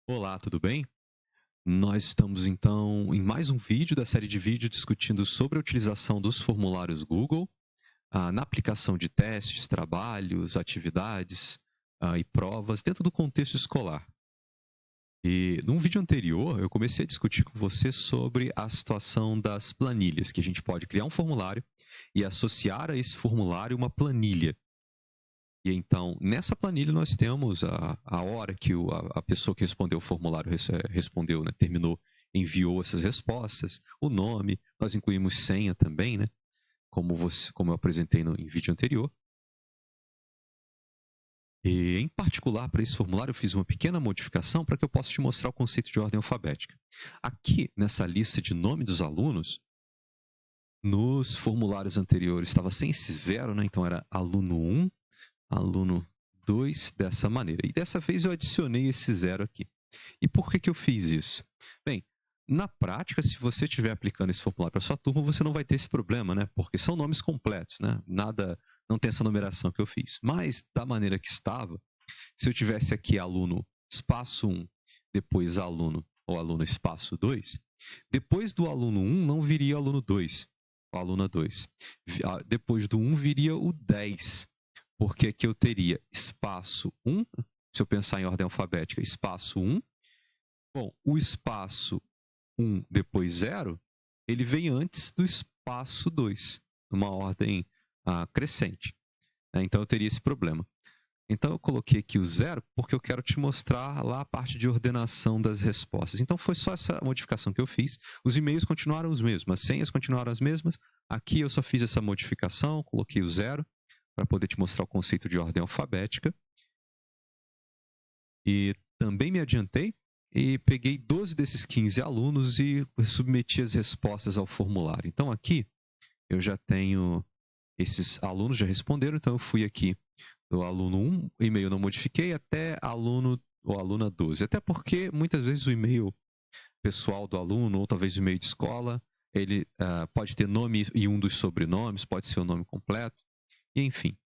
Olá, tudo bem? Nós estamos então em mais um vídeo da série de vídeos discutindo sobre a utilização dos formulários Google na aplicação de testes, trabalhos, atividades e provas dentro do contexto escolar. E num vídeo anterior, eu comecei a discutir com você sobre a situação das planilhas, que a gente pode criar um formulário e associar a esse formulário uma planilha. E então, nessa planilha, nós temos a hora que a pessoa que respondeu o formulário respondeu, né, terminou, enviou essas respostas, o nome, nós incluímos senha também, né, como eu apresentei em vídeo anterior. E, em particular, para esse formulário, eu fiz uma pequena modificação para que eu possa te mostrar o conceito de ordem alfabética. Aqui, nessa lista de nome dos alunos, nos formulários anteriores estava sem esse zero, né, então era aluno 1, aluno 2, dessa maneira. E dessa vez eu adicionei esse zero aqui. E por que eu fiz isso? Bem, na prática, se você estiver aplicando esse formulário para sua turma, você não vai ter esse problema, né? Porque são nomes completos, né? Nada, não tem essa numeração que eu fiz. Mas, da maneira que estava, se eu tivesse aqui aluno espaço 1, depois aluno ou aluno espaço 2, depois do aluno 1 não viria o aluno 2, ou aluna 2. Depois do 1 viria o 10, porque aqui eu teria espaço 1, se eu pensar em ordem alfabética, espaço 1. Bom, o espaço 1 depois 0, ele vem antes do espaço 2, numa ordem crescente. Então eu teria esse problema. Então eu coloquei aqui o 0 porque eu quero te mostrar lá a parte de ordenação das respostas. Então foi só essa modificação que eu fiz. Os e-mails continuaram os mesmos, as senhas continuaram as mesmas. Aqui eu só fiz essa modificação, coloquei o 0 para poder te mostrar o conceito de ordem alfabética. E também me adiantei e peguei 12 desses 15 alunos e submeti as respostas ao formulário. Então aqui eu já tenho esses alunos já responderam, então eu fui aqui do aluno 1, e-mail não modifiquei, até aluno ou aluna 12. Até porque muitas vezes o e-mail pessoal do aluno, ou talvez o e-mail de escola, ele pode ter nome e um dos sobrenomes, pode ser o nome completo, e enfim.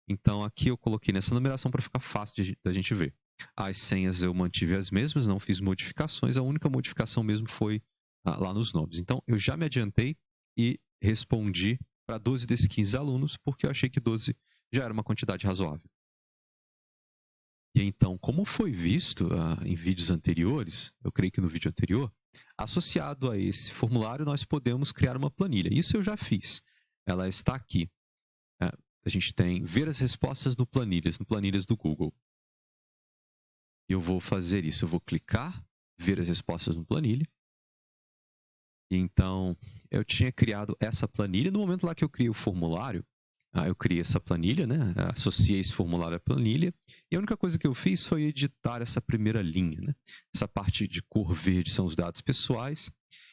Então aqui eu coloquei nessa numeração para ficar fácil da gente ver. As senhas eu mantive as mesmas, não fiz modificações, a única modificação mesmo foi lá nos nomes. Então eu já me adiantei e respondi para 12 desses 15 alunos, porque eu achei que 12 já era uma quantidade razoável. E então, como foi visto em vídeos anteriores, eu creio que no vídeo anterior, associado a esse formulário, nós podemos criar uma planilha. Isso eu já fiz. Ela está aqui. A gente tem ver as respostas no planilhas do Google. Eu vou fazer isso. Eu vou clicar, ver as respostas no planilha. E então, eu tinha criado essa planilha. No momento lá que eu criei o formulário, eu criei essa planilha, né? Associei esse formulário à planilha. E a única coisa que eu fiz foi editar essa primeira linha, né? Essa parte de cor verde são os dados pessoais.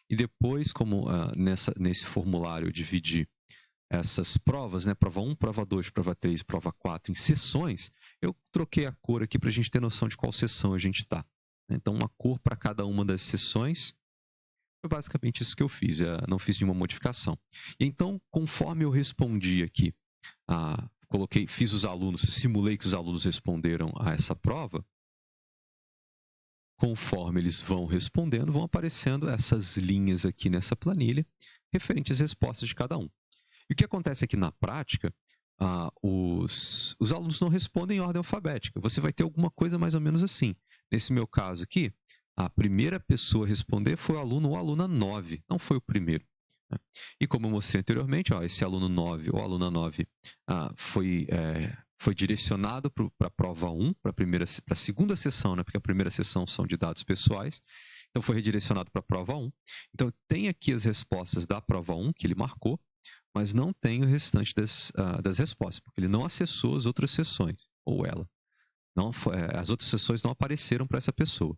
E depois, como nesse formulário eu dividi essas provas, né? Prova 1, prova 2, prova 3, prova 4, em sessões, eu troquei a cor aqui para a gente ter noção de qual sessão a gente está. Então, uma cor para cada uma das sessões. Foi basicamente isso que eu fiz, não fiz nenhuma modificação. E então, conforme eu respondi aqui, fiz os alunos, simulei que os alunos responderam a essa prova, conforme eles vão respondendo, vão aparecendo essas linhas aqui nessa planilha, referentes às respostas de cada um. E o que acontece aqui na prática, os alunos não respondem em ordem alfabética. Você vai ter alguma coisa mais ou menos assim. Nesse meu caso aqui, a primeira pessoa a responder foi o aluno ou aluna 9, não foi o primeiro. E como eu mostrei anteriormente, esse aluno 9 ou aluna 9 foi direcionado para a prova 1, para a segunda sessão, né, porque a primeira sessão são de dados pessoais. Então foi redirecionado para a prova 1. Então tem aqui as respostas da prova 1 que ele marcou, mas não tem o restante das respostas, porque ele não acessou as outras sessões, ou ela. As outras sessões não apareceram para essa pessoa.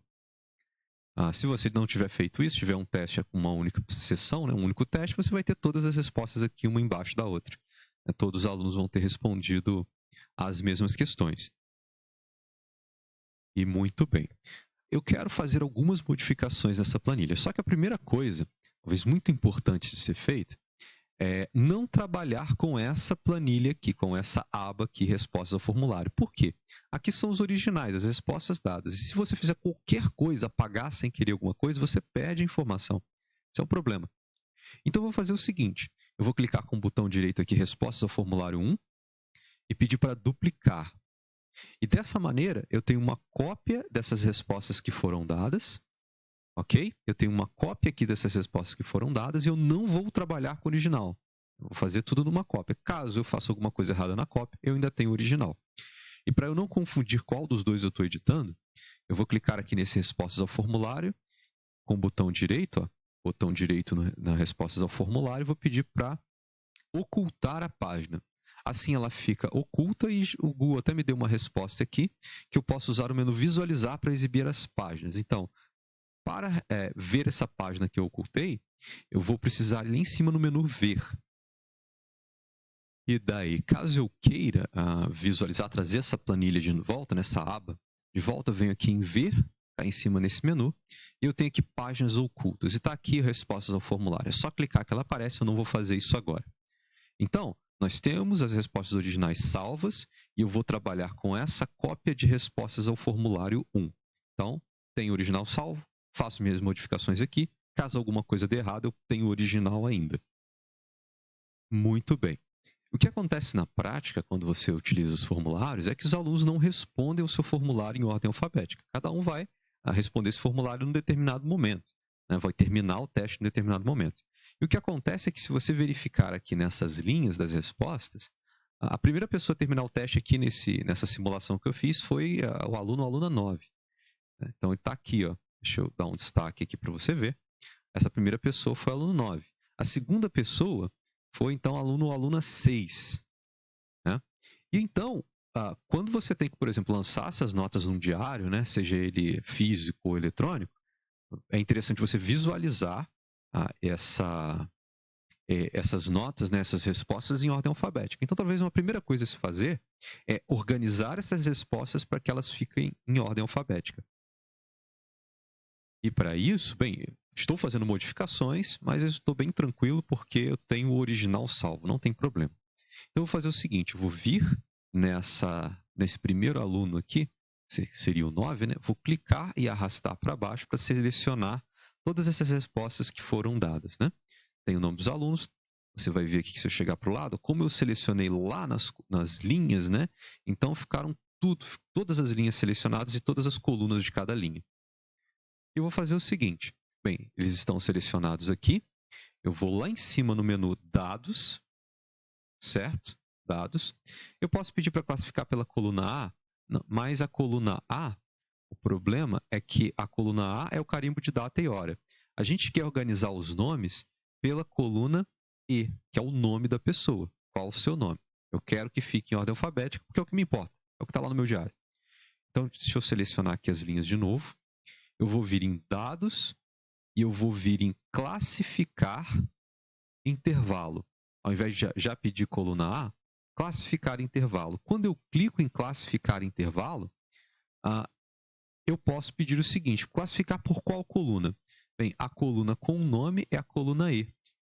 Se você não tiver feito isso, tiver um teste com uma única sessão, né, um único teste, você vai ter todas as respostas aqui, uma embaixo da outra. Todos os alunos vão ter respondido as mesmas questões. E muito bem. Eu quero fazer algumas modificações nessa planilha. Só que a primeira coisa, talvez muito importante de ser feita, não trabalhar com essa planilha aqui, com essa aba aqui, respostas ao formulário. Por quê? Aqui são os originais, as respostas dadas. E se você fizer qualquer coisa, apagar sem querer alguma coisa, você perde a informação. Esse é o problema. Então, eu vou fazer o seguinte. Eu vou clicar com o botão direito aqui, respostas ao formulário 1, e pedir para duplicar. E dessa maneira, eu tenho uma cópia dessas respostas que foram dadas, ok? Eu tenho uma cópia aqui dessas respostas que foram dadas e eu não vou trabalhar com o original. Eu vou fazer tudo numa cópia. Caso eu faça alguma coisa errada na cópia, eu ainda tenho o original. E para eu não confundir qual dos dois eu estou editando, eu vou clicar aqui nesse respostas ao formulário, com o botão direito, botão direito na respostas ao formulário, e vou pedir para ocultar a página. Assim ela fica oculta e o Google até me deu uma resposta aqui, que eu posso usar o menu visualizar para exibir as páginas. Então, para ver essa página que eu ocultei, eu vou precisar ali em cima no menu ver. E daí, caso eu queira visualizar, trazer essa planilha de volta, nessa aba, de volta eu venho aqui em ver, está em cima nesse menu, e eu tenho aqui páginas ocultas. E está aqui respostas ao formulário. É só clicar que ela aparece, eu não vou fazer isso agora. Então, nós temos as respostas originais salvas, e eu vou trabalhar com essa cópia de respostas ao formulário 1. Então, tenho o original salvo, faço minhas modificações aqui. Caso alguma coisa dê errado, eu tenho o original ainda. Muito bem. O que acontece na prática, quando você utiliza os formulários, é que os alunos não respondem o seu formulário em ordem alfabética. Cada um vai responder esse formulário em um determinado momento, né? Vai terminar o teste em um determinado momento. E o que acontece é que se você verificar aqui nessas linhas das respostas, a primeira pessoa a terminar o teste aqui nessa simulação que eu fiz foi o aluno ou aluna 9. Né? Então, ele está aqui, ó. Deixa eu dar um destaque aqui para você ver. Essa primeira pessoa foi o aluno 9. A segunda pessoa foi, então, aluno ou aluna 6. Né? E, então, quando você tem que, por exemplo, lançar essas notas num diário, né, seja ele físico ou eletrônico, é interessante você visualizar essas notas, né, essas respostas em ordem alfabética. Então, talvez uma primeira coisa a se fazer é organizar essas respostas para que elas fiquem em ordem alfabética. E para isso, bem, estou fazendo modificações, mas eu estou bem tranquilo porque eu tenho o original salvo, não tem problema. Então, eu vou fazer o seguinte, eu vou vir nesse primeiro aluno aqui, seria o 9, né? Vou clicar e arrastar para baixo para selecionar todas essas respostas que foram dadas, né? Tem o nome dos alunos, você vai ver aqui que se eu chegar para o lado, como eu selecionei lá nas linhas, né? Então, ficaram todas as linhas selecionadas e todas as colunas de cada linha. Eu vou fazer o seguinte, bem, eles estão selecionados aqui, eu vou lá em cima no menu Dados, certo? Dados. Eu posso pedir para classificar pela coluna A, mas a coluna A, o problema é que a coluna A é o carimbo de data e hora. A gente quer organizar os nomes pela coluna E, que é o nome da pessoa. Qual o seu nome? Eu quero que fique em ordem alfabética, porque é o que me importa, é o que está lá no meu diário. Então, deixa eu selecionar aqui as linhas de novo. Eu vou vir em dados e eu vou vir em classificar intervalo. Ao invés de já pedir coluna A, classificar intervalo. Quando eu clico em classificar intervalo, eu posso pedir o seguinte, classificar por qual coluna? Bem, a coluna com o nome é a coluna E.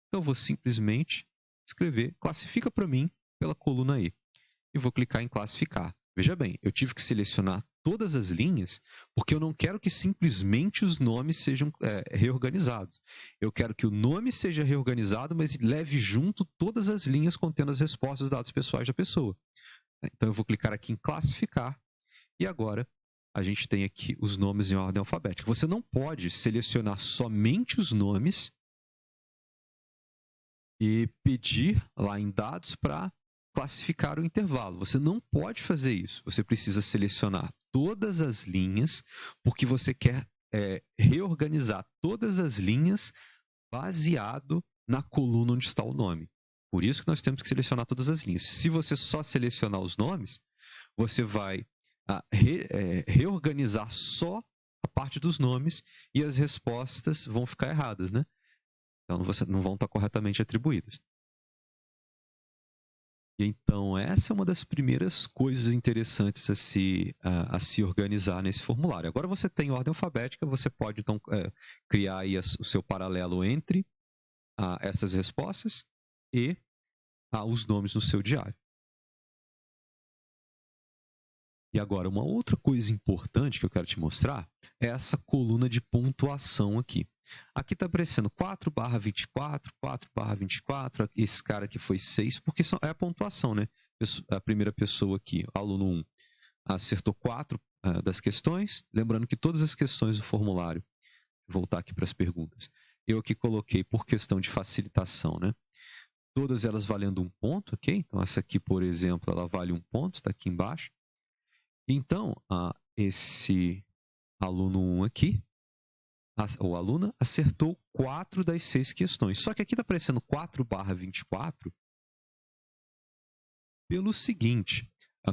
Então, eu vou simplesmente escrever, classifica para mim pela coluna E. E vou clicar em classificar. Veja bem, eu tive que selecionar todas as linhas, porque eu não quero que simplesmente os nomes sejam reorganizados. Eu quero que o nome seja reorganizado, mas leve junto todas as linhas contendo as respostas dos dados pessoais da pessoa. Então, eu vou clicar aqui em classificar, e agora a gente tem aqui os nomes em ordem alfabética. Você não pode selecionar somente os nomes e pedir lá em dados para classificar o intervalo. Você não pode fazer isso. Você precisa selecionar todas as linhas, porque você quer reorganizar todas as linhas baseado na coluna onde está o nome. Por isso que nós temos que selecionar todas as linhas. Se você só selecionar os nomes, você vai reorganizar só a parte dos nomes e as respostas vão ficar erradas, né? Então, não vão estar corretamente atribuídas. E então, essa é uma das primeiras coisas interessantes a se organizar nesse formulário. Agora você tem ordem alfabética, você pode então criar aí o seu paralelo entre essas respostas e os nomes no seu diário. E agora, uma outra coisa importante que eu quero te mostrar é essa coluna de pontuação aqui. Aqui está aparecendo 4/24, 4/24, esse cara aqui foi 6, porque é a pontuação, né? A primeira pessoa aqui, aluno 1, acertou 4 das questões. Lembrando que todas as questões do formulário, vou voltar aqui para as perguntas, eu aqui coloquei por questão de facilitação, né? Todas elas valendo 1 ponto, ok? Então, essa aqui, por exemplo, ela vale 1 ponto, está aqui embaixo. Então, esse aluno 1 aqui, ou aluna, acertou 4 das 6 questões. Só que aqui está aparecendo 4/24 pelo seguinte: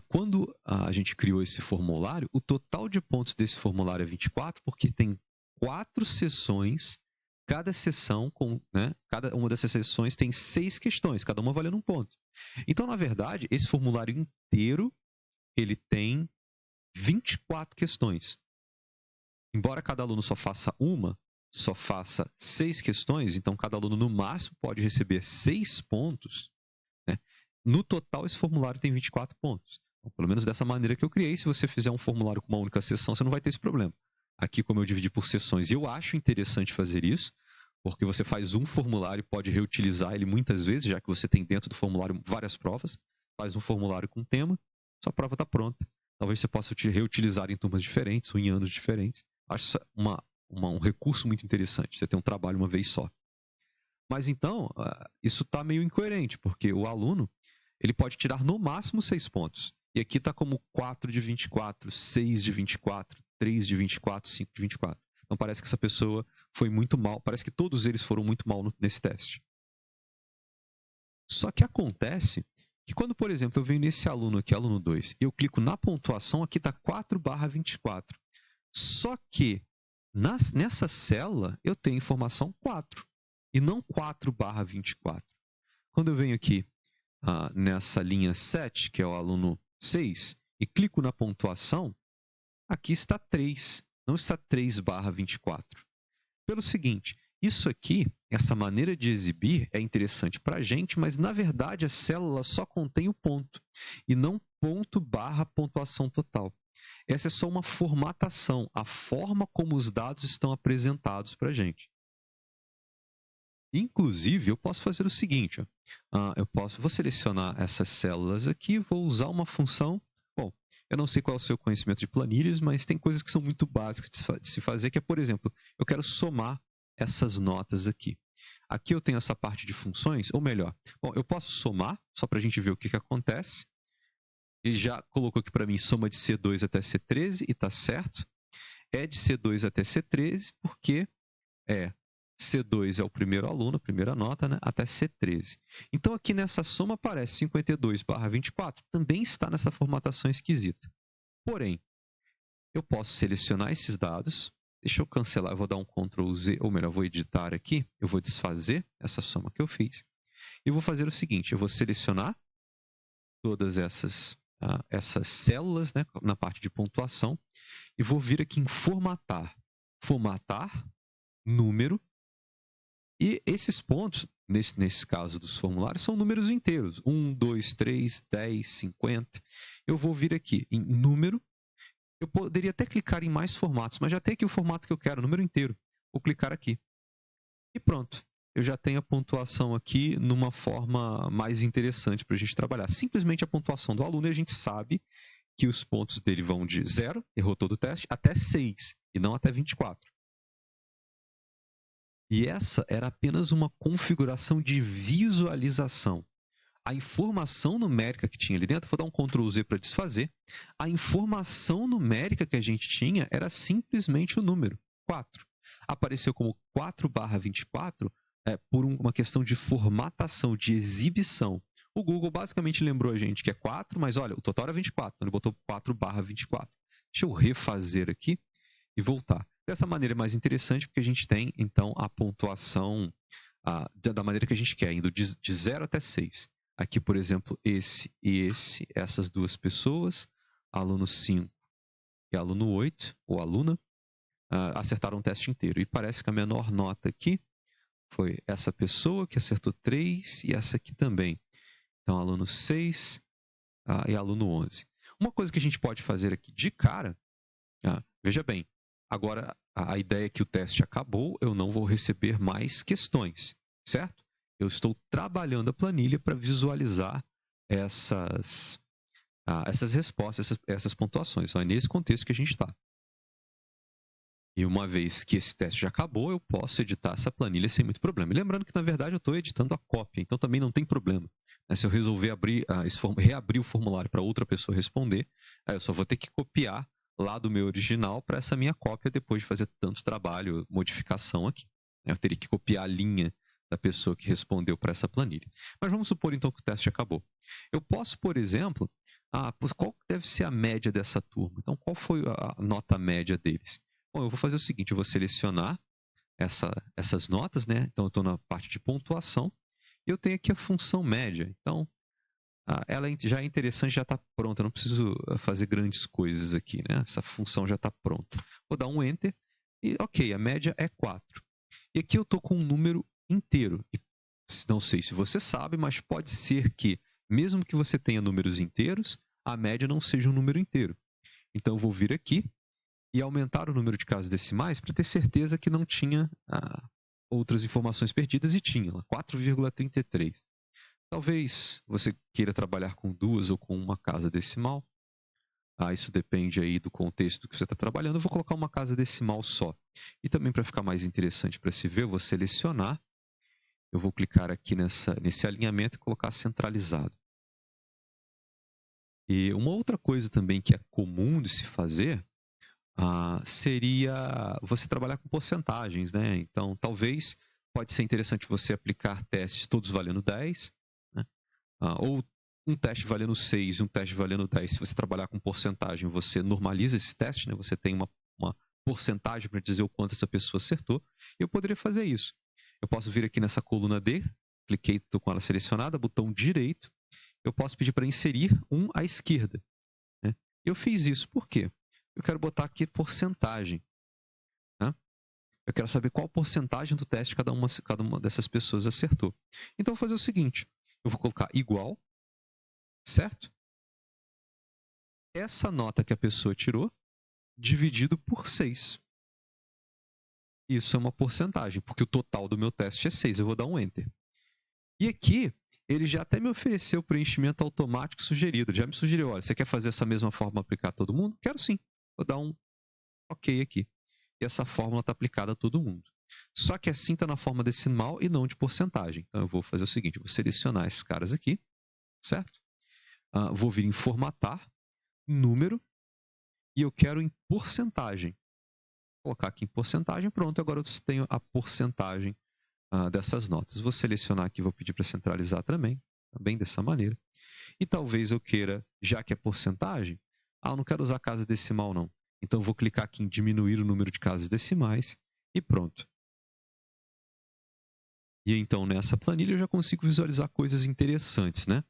quando a gente criou esse formulário, o total de pontos desse formulário é 24, porque tem 4 sessões, cada sessão, cada uma dessas sessões tem 6 questões, cada uma valendo 1 ponto. Então, na verdade, esse formulário inteiro ele tem 24 questões. Embora cada aluno só faça 6 questões, então cada aluno no máximo pode receber 6 pontos, né? No total, esse formulário tem 24 pontos. Então, pelo menos dessa maneira que eu criei, se você fizer um formulário com uma única sessão, você não vai ter esse problema. Aqui, como eu dividi por sessões, eu acho interessante fazer isso, porque você faz um formulário e pode reutilizar ele muitas vezes, já que você tem dentro do formulário várias provas. Faz um formulário com tema, sua prova está pronta. Talvez você possa reutilizar em turmas diferentes ou em anos diferentes. Acho isso um recurso muito interessante, você tem um trabalho uma vez só. Mas então, isso está meio incoerente, porque o aluno ele pode tirar no máximo 6 pontos. E aqui está como 4/24, 6/24, 3/24, 5/24. Então parece que essa pessoa foi muito mal, parece que todos eles foram muito mal nesse teste. Só que acontece que quando, por exemplo, eu venho nesse aluno aqui, aluno 2, e eu clico na pontuação, aqui está 4/24. Só que nessa célula eu tenho informação 4 e não 4/24. Quando eu venho aqui nessa linha 7, que é o aluno 6, e clico na pontuação, aqui está 3, não está 3/24. Pelo seguinte, isso aqui, essa maneira de exibir é interessante para a gente, mas na verdade a célula só contém o ponto e não ponto/pontuação total. Essa é só uma formatação, a forma como os dados estão apresentados para a gente. Inclusive, eu posso fazer o seguinte, vou selecionar essas células aqui, vou usar uma função. Bom, eu não sei qual é o seu conhecimento de planilhas, mas tem coisas que são muito básicas de se fazer, que é, por exemplo, eu quero somar essas notas aqui. Aqui eu tenho essa parte de funções, ou melhor, bom, eu posso somar, só para a gente ver o que acontece. Ele já colocou aqui para mim soma de C2 até C13, e está certo. É de C2 até C13, porque C2 é o primeiro aluno, a primeira nota, né, até C13. Então, aqui nessa soma aparece 52/24, também está nessa formatação esquisita. Porém, eu posso selecionar esses dados. Deixa eu cancelar, eu vou dar um Ctrl Z, ou melhor, eu vou editar aqui, eu vou desfazer essa soma que eu fiz. E vou fazer o seguinte, eu vou selecionar todas essas células, né, na parte de pontuação, e vou vir aqui em formatar. Formatar, número. E esses pontos, nesse caso dos formulários, são números inteiros. 1, 2, 3, 10, 50. Eu vou vir aqui em número. Eu poderia até clicar em mais formatos, mas já tem aqui o formato que eu quero, número inteiro. Vou clicar aqui. E pronto. Eu já tenho a pontuação aqui numa forma mais interessante para a gente trabalhar. Simplesmente a pontuação do aluno, e a gente sabe que os pontos dele vão de 0, errou todo o teste, até 6, e não até 24. E essa era apenas uma configuração de visualização. A informação numérica que tinha ali dentro, vou dar um Ctrl Z para desfazer, a informação numérica que a gente tinha era simplesmente o número, 4. Apareceu como 4/24 por uma questão de formatação, de exibição. O Google basicamente lembrou a gente que é 4, mas olha, o total era 24, então ele botou 4/24. Deixa eu refazer aqui e voltar. Dessa maneira é mais interessante, porque a gente tem, então, a pontuação da maneira que a gente quer, indo de 0 até 6. Aqui, por exemplo, esse e esse, essas duas pessoas, aluno 5 e aluno 8, ou aluna, acertaram o teste inteiro. E parece que a menor nota aqui foi essa pessoa que acertou 3 e essa aqui também. Então, aluno 6 e aluno 11. Uma coisa que a gente pode fazer aqui de cara, veja bem, agora a ideia é que o teste acabou, eu não vou receber mais questões, certo? Eu estou trabalhando a planilha para visualizar essas respostas, essas pontuações. É nesse contexto que a gente está. E uma vez que esse teste já acabou, eu posso editar essa planilha sem muito problema. E lembrando que, na verdade, eu estou editando a cópia, então também não tem problema. Se eu resolver reabrir o formulário para outra pessoa responder, aí eu só vou ter que copiar lá do meu original para essa minha cópia depois de fazer tanto trabalho, modificação aqui. Eu teria que copiar a linha da pessoa que respondeu para essa planilha. Mas vamos supor, então, que o teste acabou. Eu posso, por exemplo, qual deve ser a média dessa turma? Então, qual foi a nota média deles? Bom, eu vou fazer o seguinte, eu vou selecionar essas notas, né? Então, eu estou na parte de pontuação e eu tenho aqui a função média. Então, ela já é interessante, já está pronta, eu não preciso fazer grandes coisas aqui, né? Essa função já está pronta. Vou dar um Enter e, ok, a média é 4. E aqui eu estou com um número inteiro. E não sei se você sabe, mas pode ser que, mesmo que você tenha números inteiros, a média não seja um número inteiro. Então, eu vou vir aqui e aumentar o número de casas decimais para ter certeza que não tinha outras informações perdidas, e tinha lá, 4,33. Talvez você queira trabalhar com 2 ou com uma casa decimal. Isso depende aí do contexto que você está trabalhando. Eu vou colocar uma casa decimal só. E também, para ficar mais interessante para se ver, eu vou selecionar. Eu vou clicar aqui nesse alinhamento e colocar centralizado. E uma outra coisa também que é comum de se fazer seria você trabalhar com porcentagens, né? Então, talvez pode ser interessante você aplicar testes todos valendo 10, né? Ou um teste valendo 6 e um teste valendo 10. Se você trabalhar com porcentagem, você normaliza esse teste, né? Você tem uma porcentagem para dizer o quanto essa pessoa acertou. E eu poderia fazer isso. Eu posso vir aqui nessa coluna D, cliquei, estou com ela selecionada, botão direito. Eu posso pedir para inserir um à esquerda, né? Eu fiz isso, por quê? Eu quero botar aqui porcentagem, né? Eu quero saber qual porcentagem do teste cada uma dessas pessoas acertou. Então, eu vou fazer o seguinte, eu vou colocar igual, certo? Essa nota que a pessoa tirou, dividido por 6. Isso é uma porcentagem, porque o total do meu teste é 6. Eu vou dar um Enter. E aqui, ele já até me ofereceu o preenchimento automático sugerido. Já me sugeriu, olha, você quer fazer essa mesma forma aplicar a todo mundo? Quero sim. Vou dar um OK aqui. E essa fórmula está aplicada a todo mundo. Só que assim está na forma decimal e não de porcentagem. Então, eu vou fazer o seguinte, eu vou selecionar esses caras aqui, certo? Vou vir em formatar, número, e eu quero em porcentagem. Vou colocar aqui em porcentagem, pronto, agora eu tenho a porcentagem dessas notas. Vou selecionar aqui, vou pedir para centralizar também dessa maneira. E talvez eu queira, já que é porcentagem, eu não quero usar casa decimal não. Então, eu vou clicar aqui em diminuir o número de casas decimais e pronto. E então, nessa planilha, eu já consigo visualizar coisas interessantes, né?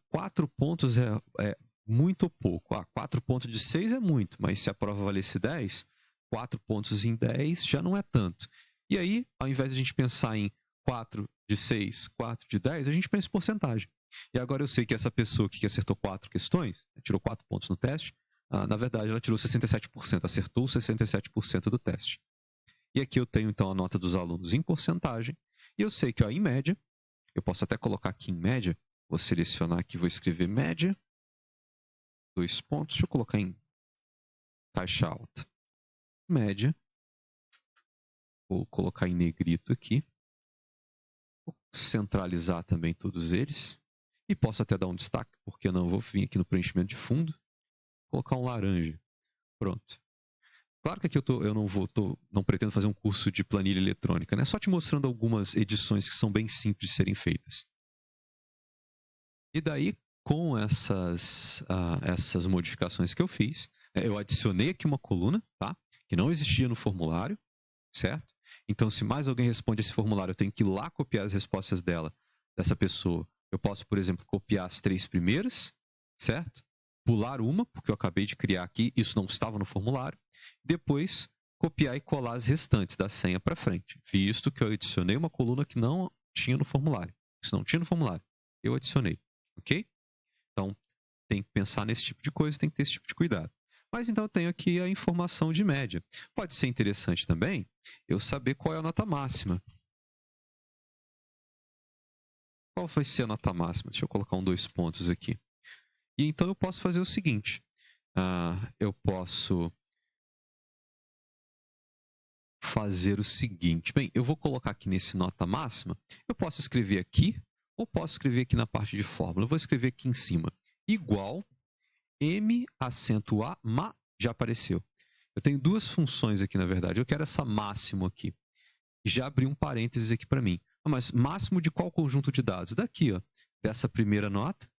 4 pontos é muito ou pouco. 4 pontos de 6 é muito, mas se a prova valesse 10, 4 pontos em 10 já não é tanto. E aí, ao invés de a gente pensar em 4 de 6, 4 de 10, a gente pensa em porcentagem. E agora eu sei que essa pessoa que acertou 4 questões, tirou 4 pontos no teste, na verdade ela tirou 67%, acertou 67% do teste. E aqui eu tenho então a nota dos alunos em porcentagem, e eu sei que em média, eu posso até colocar aqui em média, vou selecionar aqui, vou escrever média, 2 pontos, deixa eu colocar em caixa alta, média, vou colocar em negrito aqui, vou centralizar também todos eles, e posso até dar um destaque, porque não vou vir aqui no preenchimento de fundo, colocar um laranja, pronto. Claro que aqui eu não pretendo fazer um curso de planilha eletrônica, né? Só te mostrando algumas edições que são bem simples de serem feitas. E daí, com essas modificações que eu fiz, eu adicionei aqui uma coluna, tá? Que não existia no formulário, certo? Então, se mais alguém responde esse formulário, eu tenho que ir lá copiar as respostas dessa pessoa. Eu posso, por exemplo, copiar as 3 primeiras, certo? Pular uma, porque eu acabei de criar aqui, isso não estava no formulário. Depois, copiar e colar as restantes da senha para frente, visto que eu adicionei uma coluna que não tinha no formulário. Se não tinha no formulário, eu adicionei, ok? Então, tem que pensar nesse tipo de coisa, tem que ter esse tipo de cuidado. Mas então eu tenho aqui a informação de média. Pode ser interessante também eu saber qual é a nota máxima. Qual vai ser a nota máxima? Deixa eu colocar 2 pontos aqui. E então eu posso fazer o seguinte. Eu posso fazer o seguinte. Bem, eu vou colocar aqui nesse nota máxima. Eu posso escrever aqui ou posso escrever aqui na parte de fórmula. Eu vou escrever aqui em cima. Igual M acento A, já apareceu. Eu tenho 2 funções aqui, na verdade. Eu quero essa máximo aqui. Já abri um parênteses aqui para mim. Mas máximo de qual conjunto de dados? Daqui, ó, dessa primeira nota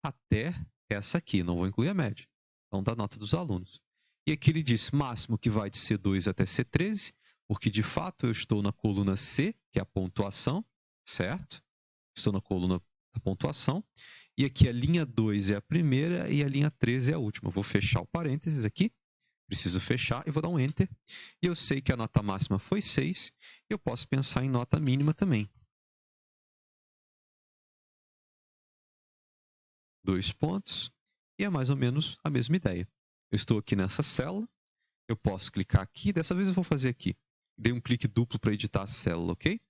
até essa aqui. Não vou incluir a média. Então, da nota dos alunos. E aqui ele diz máximo que vai de C2 até C13, porque de fato eu estou na coluna C, que é a pontuação, certo? Estou na coluna da pontuação. E aqui a linha 2 é a primeira e a linha 13 é a última. Eu vou fechar o parênteses aqui. Preciso fechar e vou dar um Enter. E eu sei que a nota máxima foi 6. E eu posso pensar em nota mínima também. 2 pontos. E é mais ou menos a mesma ideia. Eu estou aqui nessa célula. Eu posso clicar aqui. Dessa vez eu vou fazer aqui. Dei um clique duplo para editar a célula, ok?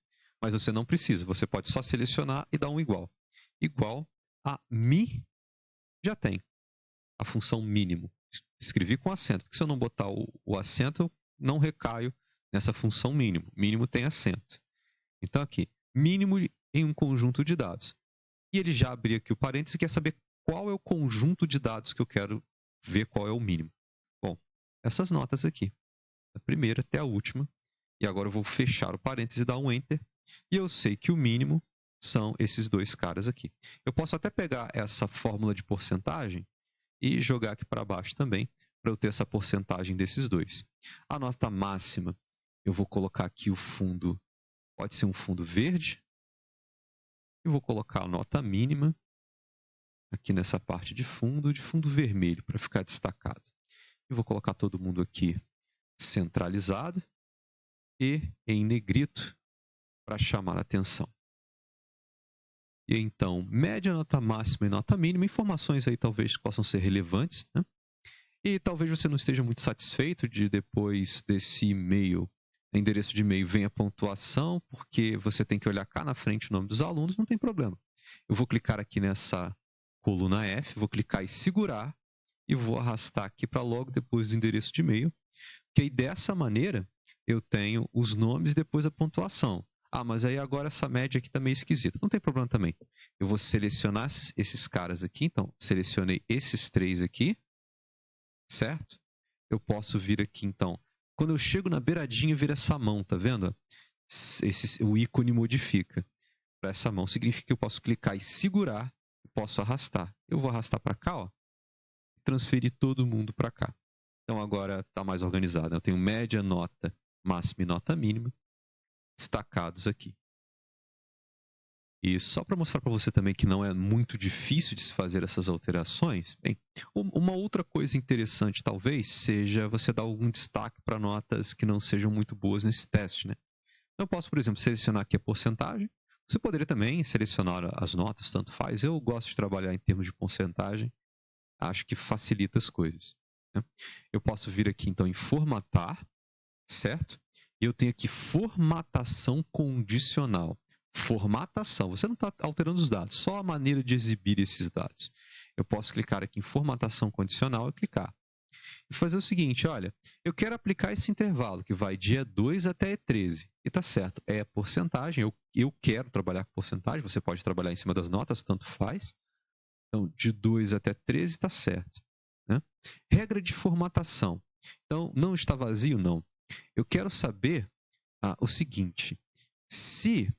Mas você não precisa. Você pode só selecionar e dar um igual. Igual a mi, já tem a função mínimo. Escrevi com acento, porque se eu não botar o acento, eu não recaio nessa função mínimo. Mínimo tem acento. Então, aqui, mínimo em um conjunto de dados. E ele já abriu aqui o parênteses e quer saber qual é o conjunto de dados que eu quero ver qual é o mínimo. Bom, essas notas aqui, da primeira até a última. E agora eu vou fechar o parênteses e dar um Enter. E eu sei que o mínimo são esses 2 caras aqui. Eu posso até pegar essa fórmula de porcentagem e jogar aqui para baixo também, para eu ter essa porcentagem desses 2. A nota máxima, eu vou colocar aqui o fundo, pode ser um fundo verde. E vou colocar a nota mínima aqui nessa parte de fundo vermelho, para ficar destacado. E vou colocar todo mundo aqui centralizado e em negrito para chamar a atenção. E então, média, nota máxima e nota mínima, informações aí talvez possam ser relevantes, né? E talvez você não esteja muito satisfeito de depois desse e-mail, endereço de e-mail, vem a pontuação, porque você tem que olhar cá na frente o nome dos alunos, não tem problema. Eu vou clicar aqui nessa coluna F, vou clicar e segurar, e vou arrastar aqui para logo depois do endereço de e-mail, que aí dessa maneira eu tenho os nomes depois a pontuação. Mas aí agora essa média aqui está meio esquisita. Não tem problema também. Eu vou selecionar esses caras aqui. Então, selecionei esses 3 aqui. Certo? Eu posso vir aqui, então. Quando eu chego na beiradinha, vira essa mão, tá vendo? O ícone modifica para essa mão. Significa que eu posso clicar e segurar. E posso arrastar. Eu vou arrastar para cá, ó. Transferir todo mundo para cá. Então, agora está mais organizado. Eu tenho média, nota máxima e nota mínima destacados aqui. E só para mostrar para você também que não é muito difícil de se fazer essas alterações, bem, uma outra coisa interessante talvez seja você dar algum destaque para notas que não sejam muito boas nesse teste, né? Então, eu posso, por exemplo, selecionar aqui a porcentagem. Você poderia também selecionar as notas, tanto faz. Eu gosto de trabalhar em termos de porcentagem. Acho que facilita as coisas, né? Eu posso vir aqui, então, em formatar, certo? E eu tenho aqui formatação condicional. Formatação, você não está alterando os dados, só a maneira de exibir esses dados. Eu posso clicar aqui em formatação condicional e clicar. E fazer o seguinte, olha, eu quero aplicar esse intervalo que vai de E2 até E13. E tá certo, é a porcentagem, eu quero trabalhar com porcentagem, você pode trabalhar em cima das notas, tanto faz. Então, de 2 até 13 está certo, né? Regra de formatação. Então, não está vazio? Não. Eu quero saber o seguinte, se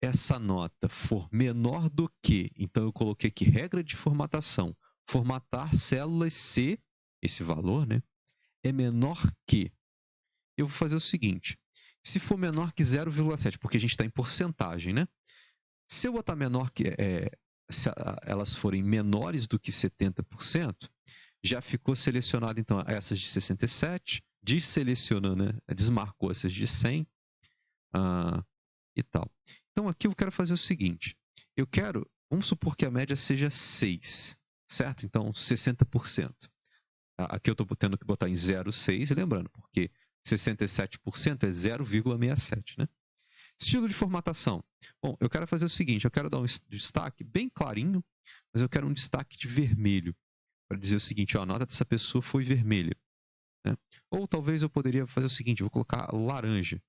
essa nota for menor do que, então eu coloquei aqui regra de formatação, formatar células C, esse valor, né, é menor que, eu vou fazer o seguinte, se for menor que 0,7, porque a gente está em porcentagem, né? Se eu botar menor que, se elas forem menores do que 70%, já ficou selecionado, então, essas de 67%, desselecionou, né? Desmarcou essas de 100 e tal. Então aqui eu quero fazer o seguinte. Vamos supor que a média seja 6, certo? Então 60%. Aqui eu estou tendo que botar em 0,6, lembrando, porque 67% é 0,67, né? Estilo de formatação. Bom, eu quero fazer o seguinte, eu quero dar um destaque bem clarinho, mas eu quero um destaque de vermelho, para dizer o seguinte, ó, a nota dessa pessoa foi vermelha. Né? Ou talvez eu poderia fazer o seguinte, eu vou colocar laranja.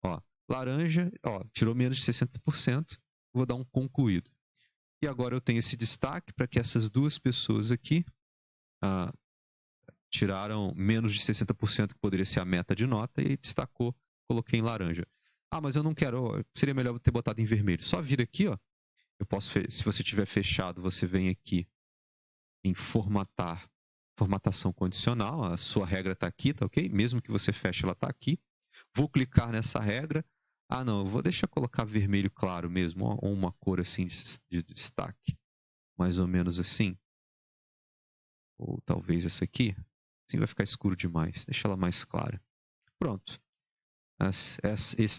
Ó, laranja, ó, tirou menos de 60%, vou dar um concluído. E agora eu tenho esse destaque para que essas duas pessoas aqui tiraram menos de 60%, que poderia ser a meta de nota, e destacou, coloquei em laranja. Mas eu não quero, seria melhor ter botado em vermelho. Só vir aqui, ó. Eu posso, se você tiver fechado, você vem aqui em formatar, formatação condicional, a sua regra está aqui, tá ok? Mesmo que você feche, ela está aqui. Vou clicar nessa regra. Não, eu vou deixar colocar vermelho claro mesmo, ó, ou uma cor assim de destaque. Mais ou menos assim. Ou talvez essa aqui. Assim vai ficar escuro demais. Deixa ela mais clara. Pronto.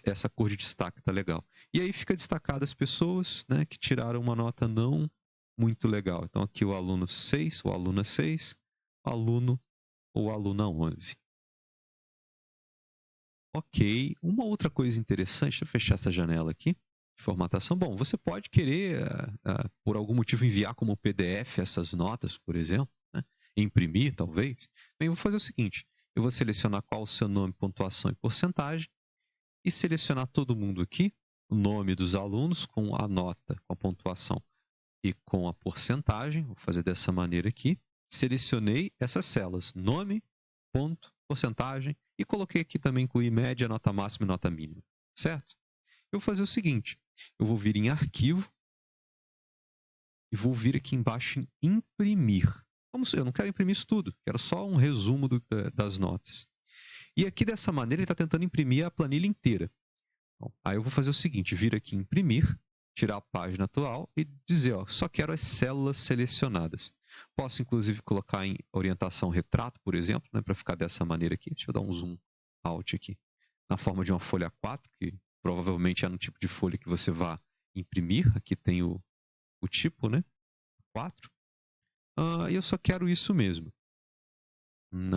Essa cor de destaque tá legal. E aí fica destacado as pessoas, né, que tiraram uma nota não muito legal. Então aqui o aluno 6, o aluna 6, o aluno ou aluna 11. Ok. Uma outra coisa interessante, deixa eu fechar essa janela aqui, de formatação. Bom, você pode querer, por algum motivo, enviar como PDF essas notas, por exemplo, né? Imprimir, talvez. Bem, eu vou fazer o seguinte, eu vou selecionar qual o seu nome, pontuação e porcentagem, e selecionar todo mundo aqui, o nome dos alunos com a nota, com a pontuação e com a porcentagem. Vou fazer dessa maneira aqui. Selecionei essas celas, nome, ponto, porcentagem, e coloquei aqui também incluir média, nota máxima e nota mínima, certo? Eu vou fazer o seguinte, eu vou vir em arquivo e vou vir aqui embaixo em imprimir. Eu não quero imprimir isso tudo, quero só um resumo das notas. E aqui dessa maneira ele está tentando imprimir a planilha inteira. Bom, aí eu vou fazer o seguinte, vir aqui em imprimir, tirar a página atual e dizer, ó, só quero as células selecionadas. Posso inclusive colocar em orientação retrato, por exemplo, né, para ficar dessa maneira aqui. Deixa eu dar um zoom out aqui. Na forma de uma folha 4, que provavelmente é no tipo de folha que você vai imprimir. Aqui tem o tipo, né? 4. E eu só quero isso mesmo.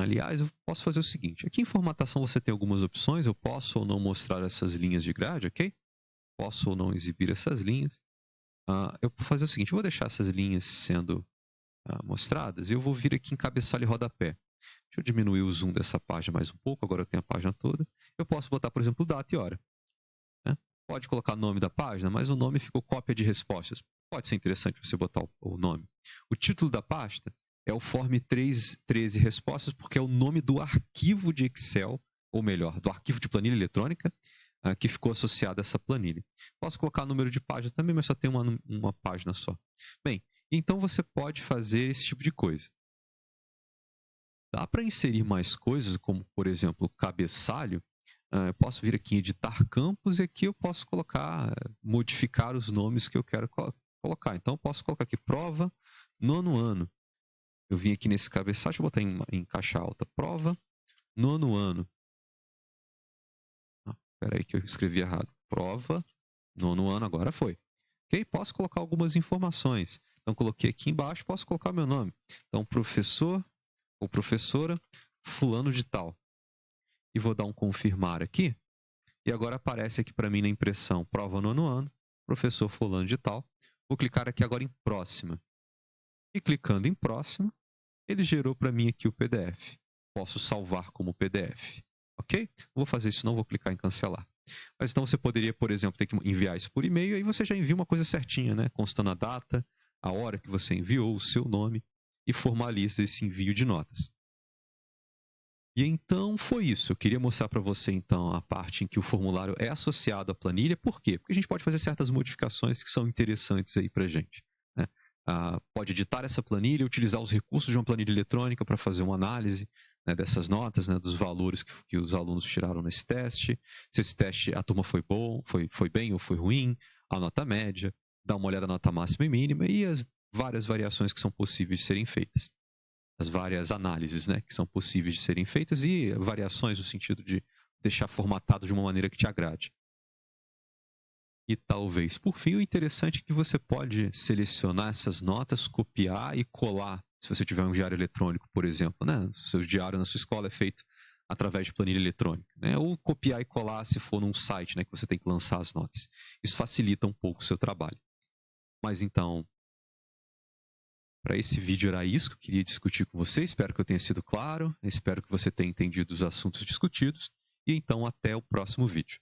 Aliás, eu posso fazer o seguinte. Aqui em formatação você tem algumas opções. Eu posso ou não mostrar essas linhas de grade, ok? Posso ou não exibir essas linhas. Eu vou fazer o seguinte. Eu vou deixar essas linhas sendo mostradas. E eu vou vir aqui em cabeçalho e rodapé. Deixa eu diminuir o zoom dessa página mais um pouco. Agora eu tenho a página toda. Eu posso botar, por exemplo, data e hora. Né? Pode colocar o nome da página, mas o nome ficou cópia de respostas. Pode ser interessante você botar o nome. O título da pasta é o Form 13 Respostas, porque é o nome do arquivo de Excel, ou melhor, do arquivo de planilha eletrônica, que ficou associado a essa planilha. Posso colocar número de página também, mas só tem uma página só. Bem, então você pode fazer esse tipo de coisa. Dá para inserir mais coisas, como, por exemplo, cabeçalho. Eu posso vir aqui em editar campos e aqui eu posso modificar os nomes que eu quero colocar. Então, eu posso colocar aqui prova, 9º ano. Eu vim aqui nesse cabeçalho, deixa eu botar em caixa alta. Prova, 9º ano. Espera aí que eu escrevi errado. Prova, 9º ano, agora foi. Ok? Posso colocar algumas informações. Então, coloquei aqui embaixo, posso colocar o meu nome. Então, professor ou professora, fulano de tal. E vou dar um confirmar aqui. E agora aparece aqui para mim na impressão, prova 9º ano, professor fulano de tal. Vou clicar aqui agora em próxima. E clicando em próxima, ele gerou para mim aqui o PDF. Posso salvar como PDF. Ok? Vou fazer isso, não vou clicar em cancelar. Mas então você poderia, por exemplo, ter que enviar isso por e-mail, e aí você já envia uma coisa certinha, né? Constando a data, a hora que você enviou, o seu nome, e formaliza esse envio de notas. E então foi isso. Eu queria mostrar para você então a parte em que o formulário é associado à planilha. Por quê? Porque a gente pode fazer certas modificações que são interessantes aí para a gente. Né? Pode editar essa planilha, utilizar os recursos de uma planilha eletrônica para fazer uma análise, né, dessas notas, né, dos valores que os alunos tiraram nesse teste. Se esse teste a turma foi bom, foi bem ou foi ruim, a nota média, dar uma olhada na nota máxima e mínima e as várias variações que são possíveis de serem feitas. as várias análises, né, que são possíveis de serem feitas e variações no sentido de deixar formatado de uma maneira que te agrade. E talvez, por fim, o interessante é que você pode selecionar essas notas, copiar e colar, se você tiver um diário eletrônico, por exemplo, né? O seu diário na sua escola é feito através de planilha eletrônica, né? Ou copiar e colar se for num site, né, que você tem que lançar as notas. Isso facilita um pouco o seu trabalho. Mas então, para esse vídeo era isso que eu queria discutir com você. Espero que eu tenha sido claro, espero que você tenha entendido os assuntos discutidos. E então, até o próximo vídeo.